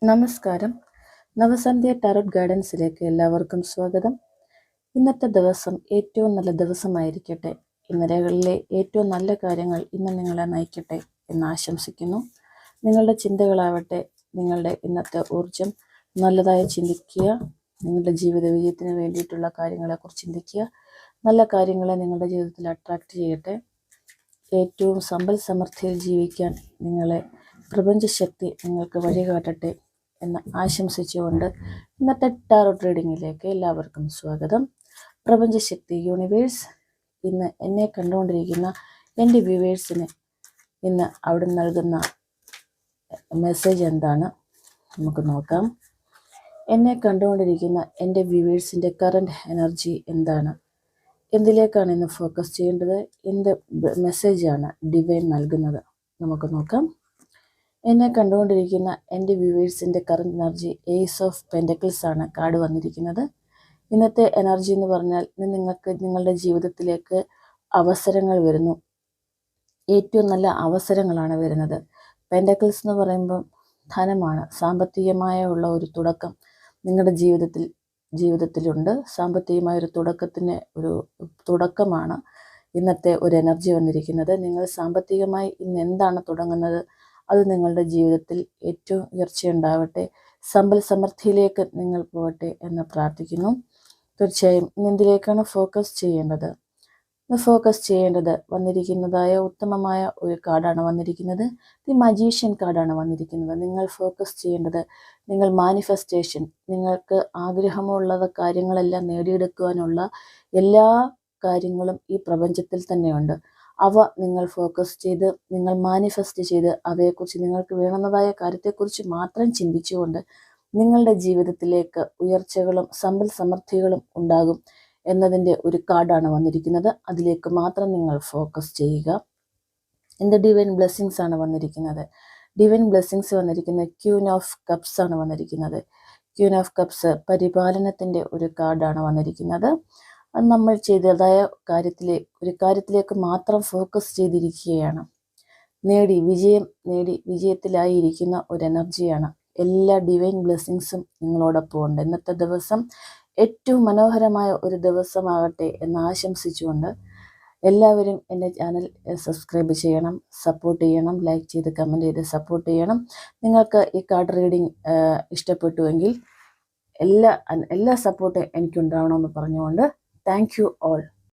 നമസ്കാരം. നവസന്ധ്യ ടാരോട്ട് ഗൈഡൻസിലേക്ക് എല്ലാവർക്കും സ്വാഗതം. ഇന്നത്തെ ദിവസം ഏറ്റവും നല്ല ദിവസമായിരിക്കട്ടെ. ഇന്നലകളിലെ ഏറ്റവും നല്ല കാര്യങ്ങൾ ഇന്ന് നിങ്ങളെ നയിക്കട്ടെ എന്ന് ആശംസിക്കുന്നു. നിങ്ങളുടെ ചിന്തകളാവട്ടെ, നിങ്ങളുടെ ഇന്നത്തെ ഊർജം നല്ലതായി ചിന്തിക്കുക. നിങ്ങളുടെ ജീവിത വിജയത്തിന് വേണ്ടിയിട്ടുള്ള കാര്യങ്ങളെക്കുറിച്ച് ചിന്തിക്കുക. നല്ല കാര്യങ്ങളെ നിങ്ങളുടെ ജീവിതത്തിൽ അട്രാക്റ്റ് ചെയ്യട്ടെ. ഏറ്റവും സമ്പൽ സമൃദ്ധിയിൽ ജീവിക്കാൻ നിങ്ങളെ പ്രപഞ്ചശക്തി നിങ്ങൾക്ക് വഴികാട്ടട്ടെ എന്ന് ആശംസിച്ചുകൊണ്ട് ഇന്നത്തെ ടാരോട്ട് റീഡിങ്ങിലേക്ക് എല്ലാവർക്കും സ്വാഗതം. പ്രപഞ്ചശക്തി യൂണിവേഴ്സ് ഇന്ന് എന്നെ കണ്ടുകൊണ്ടിരിക്കുന്ന എൻ്റെ വ്യൂവേഴ്സിന് ഇന്ന് അവിടെ നൽകുന്ന മെസ്സേജ് എന്താണ് നമുക്ക് നോക്കാം. എന്നെ കണ്ടുകൊണ്ടിരിക്കുന്ന എൻ്റെ വ്യൂവേഴ്സിൻ്റെ കറണ്ട് എനർജി എന്താണ്, എന്തിലേക്കാണ് ഇന്ന് ഫോക്കസ് ചെയ്യേണ്ടത്, എന്ത് മെസ്സേജാണ് ഡിവൈൻ നൽകുന്നത് നമുക്ക് നോക്കാം. എന്നെ കണ്ടുകൊണ്ടിരിക്കുന്ന എൻ്റെ വ്യൂവേഴ്സിൻ്റെ current energy ace of pentacles ആണ് കാർഡ് വന്നിരിക്കുന്നത്. ഇന്നത്തെ എനർജി എന്ന് പറഞ്ഞാൽ നിങ്ങൾക്ക് നിങ്ങളുടെ ജീവിതത്തിലേക്ക് അവസരങ്ങൾ വരുന്നു. ഏറ്റവും നല്ല അവസരങ്ങളാണ് വരുന്നത്. പെൻറ്റക്കിൾസ് എന്ന് പറയുമ്പം ധനമാണ്, സാമ്പത്തികമായ ഉള്ള ഒരു തുടക്കം നിങ്ങളുടെ ജീവിതത്തിലുണ്ട്. സാമ്പത്തികമായ ഒരു തുടക്കമാണ് ഇന്നത്തെ ഒരു എനർജി വന്നിരിക്കുന്നത്. നിങ്ങൾ സാമ്പത്തികമായി ഇന്ന് എന്താണ് തുടങ്ങുന്നത് അത് നിങ്ങളുടെ ജീവിതത്തിൽ ഏറ്റവും ഉയർച്ചയുണ്ടാവട്ടെ, സമ്പൽ സമൃദ്ധിയിലേക്ക് നിങ്ങൾ പോകട്ടെ എന്ന് പ്രാർത്ഥിക്കുന്നു. തീർച്ചയായും ഇന്നെന്തിലേക്കാണ് ഫോക്കസ് ചെയ്യേണ്ടത്? ഫോക്കസ് ചെയ്യേണ്ടത് വന്നിരിക്കുന്നതായ ഉത്തമമായ ഒരു കാർഡാണ് വന്നിരിക്കുന്നത്. ദി മജീഷ്യൻ കാർഡാണ് വന്നിരിക്കുന്നത്. നിങ്ങൾ ഫോക്കസ് ചെയ്യേണ്ടത് നിങ്ങൾ മാനിഫെസ്റ്റേഷൻ, നിങ്ങൾക്ക് ആഗ്രഹമുള്ള കാര്യങ്ങളെല്ലാം നേടിയെടുക്കുവാനുള്ള എല്ലാ കാര്യങ്ങളും ഈ പ്രപഞ്ചത്തിൽ തന്നെയുണ്ട്. അവ നിങ്ങൾ ഫോക്കസ് ചെയ്ത് നിങ്ങൾ മാനിഫെസ്റ്റ് ചെയ്ത് അവയെക്കുറിച്ച് നിങ്ങൾക്ക് വേണമെന്നതായ കാര്യത്തെക്കുറിച്ച് മാത്രം ചിന്തിച്ചുകൊണ്ട് നിങ്ങളുടെ ജീവിതത്തിലേക്ക് ഉയർച്ചകളും സമ്പൽ സമൃദ്ധികളും ഉണ്ടാകും എന്നതിൻ്റെ ഒരു കാർഡാണ് വന്നിരിക്കുന്നത്. അതിലേക്ക് മാത്രം നിങ്ങൾ ഫോക്കസ് ചെയ്യുക. എന്ത് ഡിവൈൻ ബ്ലെസ്സിങ്സ് ആണ് വന്നിരിക്കുന്നത്? ഡിവൈൻ ബ്ലെസ്സിങ്സ് വന്നിരിക്കുന്നത് ക്യൂൻ ഓഫ് കപ്സ് ആണ് വന്നിരിക്കുന്നത്. ക്യൂൻ ഓഫ് കപ്സ് പരിപാലനത്തിൻ്റെ ഒരു കാർഡാണ് വന്നിരിക്കുന്നത്. അത് നമ്മൾ ചെയ്തതായ കാര്യത്തിലേക്ക് മാത്രം ഫോക്കസ് ചെയ്തിരിക്കുകയാണ്. വിജയം നേടി വിജയത്തിലായിരിക്കുന്ന ഒരു എനർജിയാണ്. എല്ലാ ഡിവൈൻ ബ്ലെസ്സിങ്സും നിങ്ങളോടൊപ്പം ഉണ്ട്. ഇന്നത്തെ ദിവസം ഏറ്റവും മനോഹരമായ ഒരു ദിവസമാകട്ടെ എന്ന് ആശംസിച്ചുകൊണ്ട് എല്ലാവരും എൻ്റെ ചാനൽ സബ്സ്ക്രൈബ് ചെയ്യണം, സപ്പോർട്ട് ചെയ്യണം, ലൈക്ക് ചെയ്ത് കമൻറ്റ് ചെയ്ത് സപ്പോർട്ട് ചെയ്യണം. നിങ്ങൾക്ക് ഈ കാർഡ് റീഡിംഗ് ഇഷ്ടപ്പെട്ടുവെങ്കിൽ എല്ലാ സപ്പോർട്ടും എനിക്കുണ്ടാവണമെന്ന് പറഞ്ഞുകൊണ്ട് താങ്ക് യു ഓൾ.